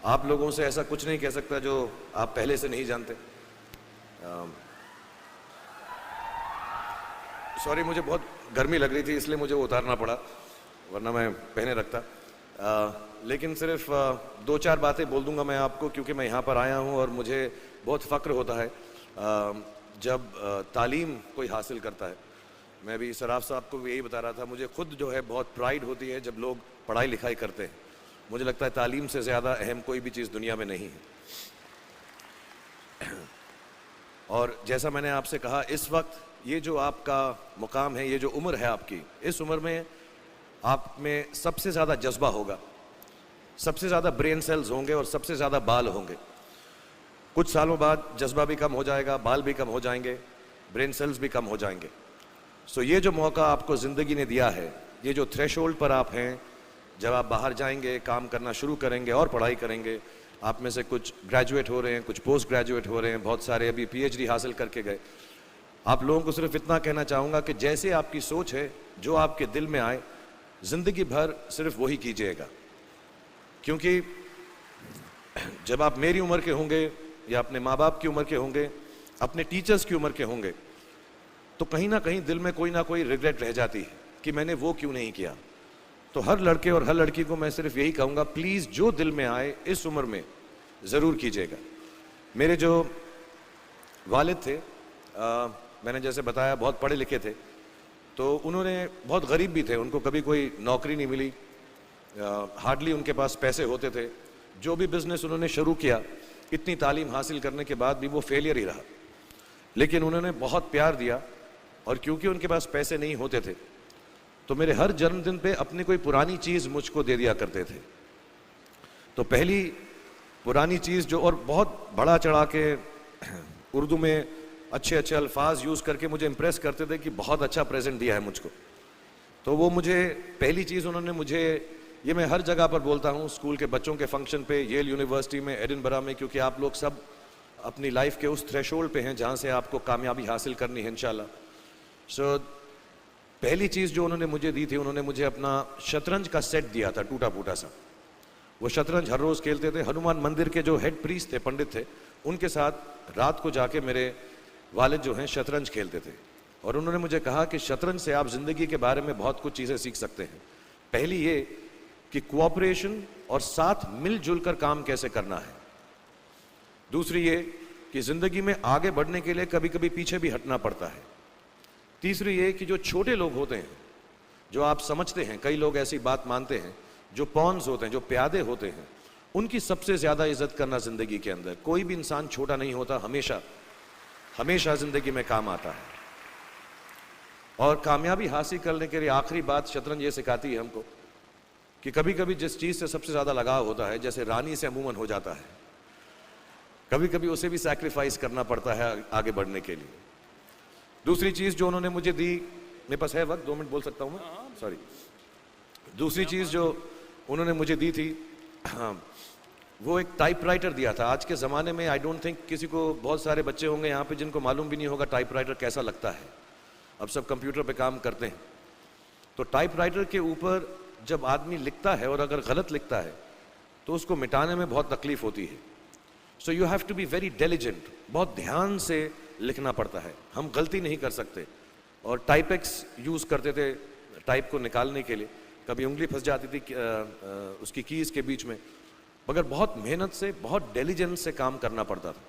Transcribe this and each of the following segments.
आप लोगों से ऐसा कुछ नहीं कह सकता जो आप पहले से नहीं जानते। सॉरी, मुझे बहुत गर्मी लग रही थी इसलिए मुझे वो उतारना पड़ा, वरना मैं पहने रखता। लेकिन सिर्फ दो चार बातें बोल दूंगा मैं आपको, क्योंकि मैं यहाँ पर आया हूँ और मुझे बहुत फ़क्र होता है जब तालीम कोई हासिल करता है। मैं भी सराफ साहब को भी यही बता रहा था, मुझे खुद जो है बहुत प्राइड होती है जब लोग पढ़ाई लिखाई करते हैं। मुझे लगता है तालीम से ज़्यादा अहम कोई भी चीज़ दुनिया में नहीं है। और जैसा मैंने आपसे कहा, इस वक्त ये जो आपका मुकाम है, ये जो उम्र है आपकी, इस उम्र में आप में सबसे ज़्यादा जज्बा होगा, सबसे ज़्यादा ब्रेन सेल्स होंगे और सबसे ज़्यादा बाल होंगे। कुछ सालों बाद जज्बा भी कम हो जाएगा, बाल भी कम हो जाएंगे, ब्रेन सेल्स भी कम हो जाएंगे। सो ये जो मौका आपको ज़िंदगी ने दिया है, ये जो थ्रेशोल्ड पर आप हैं, जब आप बाहर जाएंगे, काम करना शुरू करेंगे और पढ़ाई करेंगे, आप में से कुछ ग्रेजुएट हो रहे हैं, कुछ पोस्ट ग्रेजुएट हो रहे हैं, बहुत सारे अभी पीएचडी हासिल करके गए। आप लोगों को सिर्फ इतना कहना चाहूँगा कि जैसे आपकी सोच है, जो आपके दिल में आए, ज़िंदगी भर सिर्फ वही कीजिएगा। क्योंकि जब आप मेरी उम्र के होंगे या अपने माँ बाप की उम्र के होंगे, अपने टीचर्स की उम्र के होंगे, तो कहीं ना कहीं दिल में कोई ना कोई रिग्रेट रह जाती है कि मैंने वो क्यों नहीं किया। तो हर लड़के और हर लड़की को मैं सिर्फ यही कहूँगा, प्लीज़ जो दिल में आए इस उम्र में ज़रूर कीजिएगा। मेरे जो वालिद थे, मैंने जैसे बताया, बहुत पढ़े लिखे थे, तो उन्होंने बहुत गरीब भी थे, उनको कभी कोई नौकरी नहीं मिली, हार्डली उनके पास पैसे होते थे। जो भी बिज़नेस उन्होंने शुरू किया, इतनी तालीम हासिल करने के बाद भी वो फेलियर ही रहा। लेकिन उन्होंने बहुत प्यार दिया, और क्योंकि उनके पास पैसे नहीं होते थे तो मेरे हर जन्मदिन पे अपनी कोई पुरानी चीज़ मुझको दे दिया करते थे। तो पहली पुरानी चीज़ जो, और बहुत बड़ा चढ़ा के उर्दू में अच्छे अच्छे अल्फाज यूज़ करके मुझे इम्प्रेस करते थे कि बहुत अच्छा प्रेजेंट दिया है मुझको। तो वो मुझे पहली चीज़ उन्होंने मुझे, ये मैं हर जगह पर बोलता हूँ, स्कूल के बच्चों के फंक्शन पे, येल यूनिवर्सिटी में, एडिनबरा में, क्योंकि आप लोग सब अपनी लाइफ के उस थ्रेशोल्ड पे हैं जहाँ से आपको कामयाबी हासिल करनी है इंशाल्लाह। सो पहली चीज़ जो उन्होंने मुझे दी थी, उन्होंने मुझे अपना शतरंज का सेट दिया था, टूटा फूटा सा। वो शतरंज हर रोज़ खेलते थे। हनुमान मंदिर के जो हेड प्रीस्ट थे, पंडित थे, उनके साथ रात को जाके मेरे वालिद जो हैं शतरंज खेलते थे। और उन्होंने मुझे कहा कि शतरंज से आप ज़िंदगी के बारे में बहुत कुछ चीज़ें सीख सकते हैं। पहली ये कि कोऑपरेशन और साथ मिलजुल कर काम कैसे करना है। दूसरी ये कि ज़िंदगी में आगे बढ़ने के लिए कभी कभी पीछे भी हटना पड़ता है। तीसरी ये कि जो छोटे लोग होते हैं, जो आप समझते हैं, कई लोग ऐसी बात मानते हैं, जो पॉन्स होते हैं, जो प्यादे होते हैं, उनकी सबसे ज़्यादा इज्जत करना ज़िंदगी के अंदर। कोई भी इंसान छोटा नहीं होता, हमेशा हमेशा ज़िंदगी में काम आता है। और कामयाबी हासिल करने के लिए आखिरी बात शतरंज ये सिखाती है हमको कि कभी कभी जिस चीज़ से सबसे ज़्यादा लगाव होता है, जैसे रानी से अमूमन हो जाता है, कभी कभी उसे भी सैक्रिफाइस करना पड़ता है आगे बढ़ने के लिए। दूसरी चीज़ जो उन्होंने मुझे दी, मेरे पास है वक्त, 2 मिनट बोल सकता हूँ मैं, सॉरी। दूसरी चीज़ जो उन्होंने मुझे दी थी, वो एक टाइपराइटर दिया था। आज के ज़माने में आई डोंट थिंक किसी को, बहुत सारे बच्चे होंगे यहाँ पे जिनको मालूम भी नहीं होगा टाइपराइटर कैसा लगता है। अब सब कंप्यूटर पे काम करते हैं। तो टाइपराइटर के ऊपर जब आदमी लिखता है और अगर गलत लिखता है तो उसको मिटाने में बहुत तकलीफ होती है। So you have to be very diligent, बहुत ध्यान से लिखना पड़ता है। हम गलती नहीं कर सकते। और टाइपेक्स यूज़ करते थे टाइप को निकालने के लिए, कभी उंगली फंस जाती थी उसकी कीज़ के बीच में, मगर बहुत मेहनत से, बहुत डिलिजेंस से काम करना पड़ता था।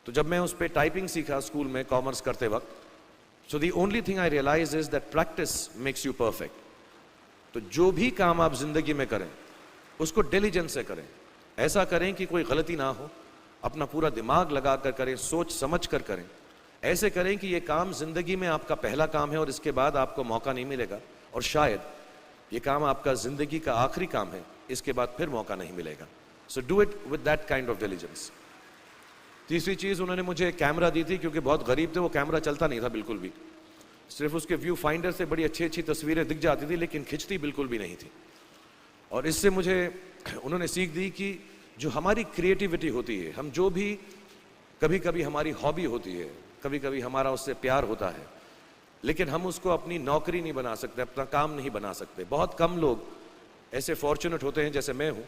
तो जब मैं उस पर टाइपिंग सीखा स्कूल में कॉमर्स करते वक्त, so the only thing I realize is that practice makes you perfect. तो जो भी काम आप जिंदगी में करें उसको डिलिजेंस से करें। ऐसा करें कि कोई गलती ना हो, अपना पूरा दिमाग लगा कर करें, सोच समझ कर करें। ऐसे करें कि ये काम जिंदगी में आपका पहला काम है और इसके बाद आपको मौका नहीं मिलेगा, और शायद ये काम आपका जिंदगी का आखिरी काम है, इसके बाद फिर मौका नहीं मिलेगा। So do it with that kind of diligence. तीसरी चीज़ उन्होंने मुझे कैमरा दी थी, क्योंकि बहुत गरीब थे, वो कैमरा चलता नहीं था बिल्कुल भी। सिर्फ उसके व्यू फाइंडर से बड़ी अच्छी अच्छी तस्वीरें दिख जाती थी, लेकिन खिंचती बिल्कुल भी नहीं थी। और इससे मुझे उन्होंने सीख दी कि जो हमारी क्रिएटिविटी होती है, हम जो भी, कभी कभी हमारी हॉबी होती है, कभी कभी हमारा उससे प्यार होता है, लेकिन हम उसको अपनी नौकरी नहीं बना सकते, अपना काम नहीं बना सकते। बहुत कम लोग ऐसे फॉर्चुनेट होते हैं जैसे मैं हूँ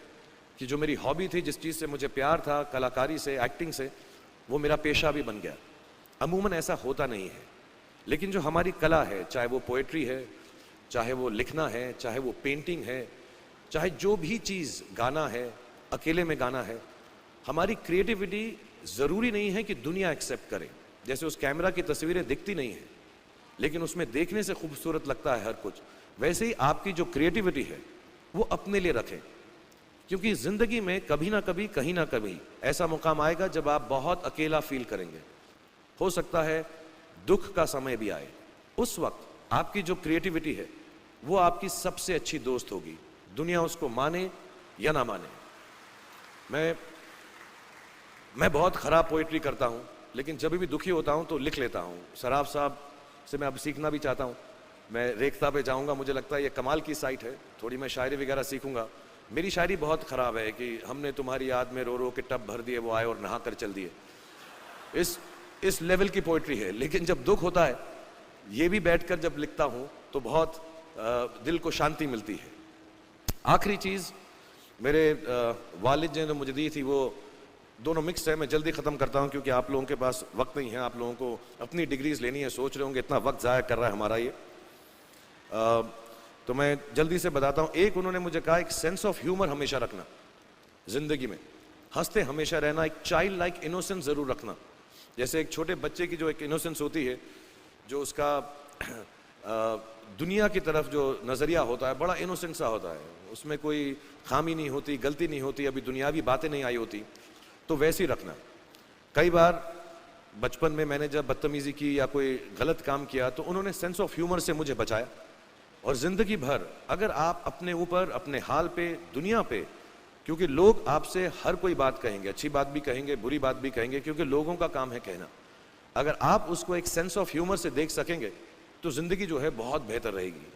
कि जो मेरी हॉबी थी, जिस चीज़ से मुझे प्यार था, कलाकारी से, एक्टिंग से, वो मेरा पेशा भी बन गया। अमूमन ऐसा होता नहीं है, लेकिन जो हमारी कला है, चाहे वो पोएट्री है, चाहे वो लिखना है, चाहे वो पेंटिंग है, चाहे जो भी चीज़, गाना है, अकेले में गाना है, हमारी क्रिएटिविटी ज़रूरी नहीं है कि दुनिया एक्सेप्ट करे। जैसे उस कैमरा की तस्वीरें दिखती नहीं हैं, लेकिन उसमें देखने से खूबसूरत लगता है हर कुछ, वैसे ही आपकी जो क्रिएटिविटी है वो अपने लिए रखें, क्योंकि ज़िंदगी में कभी ना कभी, कहीं ना कभी ऐसा मुकाम आएगा जब आप बहुत अकेला फील करेंगे। हो सकता है दुख का समय भी आए, उस वक्त आपकी जो क्रिएटिविटी है वो आपकी सबसे अच्छी दोस्त होगी, दुनिया उसको माने या ना माने। मैं बहुत ख़राब पोइट्री करता हूँ, लेकिन जब भी दुखी होता हूँ तो लिख लेता हूँ। सराफ साहब से मैं अब सीखना भी चाहता हूँ। मैं रेख्ता पे जाऊँगा, मुझे लगता है ये कमाल की साइट है, थोड़ी मैं शायरी वगैरह सीखूँगा। मेरी शायरी बहुत ख़राब है कि हमने तुम्हारी याद में रो रो के टब भर दिए, वो आए और नहा कर चल दिए। इस लेवल की पोइट्री है। लेकिन जब दुख होता है, ये भी बैठकर जब लिखता हूँ तो बहुत दिल को शांति मिलती है। आखिरी चीज़ मेरे वालिद ने जो मुझे दी थी, वो दोनों मिक्स है, मैं जल्दी ख़त्म करता हूँ क्योंकि आप लोगों के पास वक्त नहीं है, आप लोगों को अपनी डिग्रीज लेनी है, सोच रहे होंगे इतना वक्त ज़ाया कर रहा है हमारा ये। तो मैं जल्दी से बताता हूँ। एक उन्होंने मुझे कहा, एक सेंस ऑफ ह्यूमर हमेशा रखना ज़िंदगी में, हंसते हमेशा रहना, एक चाइल्ड लाइक इनोसेंस ज़रूर रखना। जैसे एक छोटे बच्चे की जो एक इनोसेंस होती है, जो उसका दुनिया की तरफ जो नज़रिया होता है बड़ा इनोसेंट सा होता है, उसमें कोई खामी नहीं होती, गलती नहीं होती, अभी दुनियावी बातें नहीं आई होती, तो वैसे ही रखना। कई बार बचपन में मैंने जब बदतमीज़ी की या कोई गलत काम किया तो उन्होंने सेंस ऑफ ह्यूमर से मुझे बचाया। और ज़िंदगी भर अगर आप अपने ऊपर, अपने हाल पे, दुनिया पे, क्योंकि लोग आपसे हर कोई बात कहेंगे, अच्छी बात भी कहेंगे, बुरी बात भी कहेंगे, क्योंकि लोगों का काम है कहना। अगर आप उसको एक सेंस ऑफ ह्यूमर से देख सकेंगे तो ज़िंदगी जो है बहुत बेहतर रहेगी।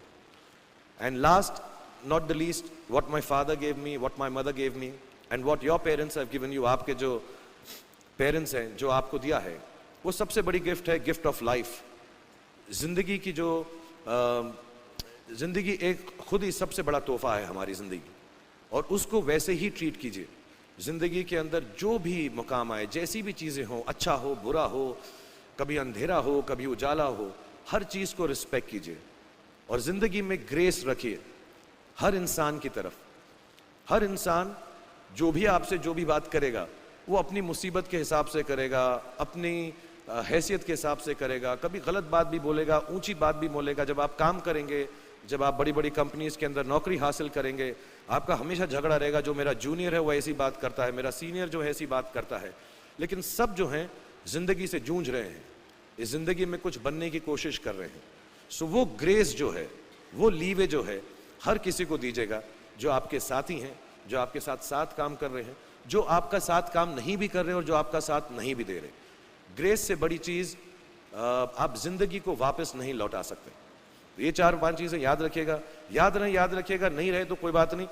And last not the least, what my father gave me, what my mother gave me and what your parents have given you, आपके जो पेरेंट्स हैं, जो आपको दिया है, वो सबसे बड़ी गिफ्ट है, गिफ्ट ऑफ लाइफ। ज़िंदगी की जो ज़िंदगी एक खुद ही सबसे बड़ा तोहफा है हमारी ज़िंदगी, और उसको वैसे ही ट्रीट कीजिए। ज़िंदगी के अंदर जो भी मुकाम आए, जैसी भी चीज़ें हों, अच्छा हो, बुरा हो, कभी अंधेरा हो, कभी उजाला हो, हर चीज़ को रिस्पेक्ट कीजिए और ज़िंदगी में ग्रेस रखिए हर इंसान की तरफ। हर इंसान जो भी आपसे जो भी बात करेगा, वो अपनी मुसीबत के हिसाब से करेगा, अपनी हैसियत के हिसाब से करेगा। कभी गलत बात भी बोलेगा, ऊंची बात भी बोलेगा। जब आप काम करेंगे, जब आप बड़ी बड़ी कंपनीज के अंदर नौकरी हासिल करेंगे, आपका हमेशा झगड़ा रहेगा, जो मेरा जूनियर है वो ऐसी बात करता है, मेरा सीनियर जो है ऐसी बात करता है। लेकिन सब जो हैं ज़िंदगी से जूझ रहे हैं, इस ज़िंदगी में कुछ बनने की कोशिश कर रहे हैं। सो वो ग्रेस जो है, वो लीवे जो है, हर किसी को दीजिएगा जो आपके साथी हैं, जो आपके साथ साथ काम कर रहे हैं, जो आपका साथ काम नहीं भी कर रहे और जो आपका साथ नहीं भी दे रहे। ग्रेस से बड़ी चीज़ आप ज़िंदगी को वापस नहीं लौटा सकते। ये 4-5 चीज़ें याद रखिएगा। याद रखिएगा, नहीं रहे तो कोई बात नहीं।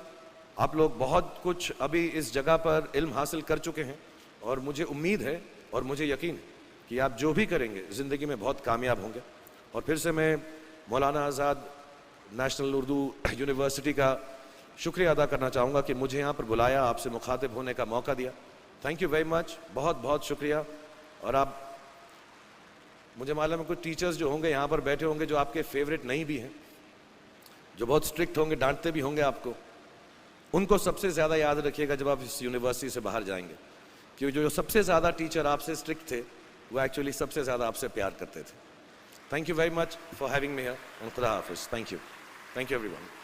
आप लोग बहुत कुछ अभी इस जगह पर इल्म हासिल कर चुके हैं और मुझे उम्मीद है और मुझे यकीन है कि आप जो भी करेंगे ज़िंदगी में बहुत कामयाब होंगे। और फिर से मैं मौलाना आज़ाद नेशनल उर्दू यूनिवर्सिटी का शुक्रिया अदा करना चाहूँगा कि मुझे यहाँ पर बुलाया, आपसे मुखातिब होने का मौका दिया। थैंक यू वेरी मच, बहुत बहुत शुक्रिया। और आप, मुझे मालूम है कुछ टीचर्स जो होंगे यहाँ पर बैठे होंगे जो आपके फेवरेट नहीं भी हैं, जो बहुत स्ट्रिक्ट होंगे, डांटते भी होंगे आपको, उनको सबसे ज़्यादा याद रखिएगा जब आप इस यूनिवर्सिटी से बाहर जाएंगे, क्योंकि जो सबसे ज़्यादा टीचर आपसे स्ट्रिक्ट थे वो एक्चुअली सबसे ज़्यादा आपसे प्यार करते थे। Thank you very much for having me here and खुदा हाफिज़। Thank you everyone.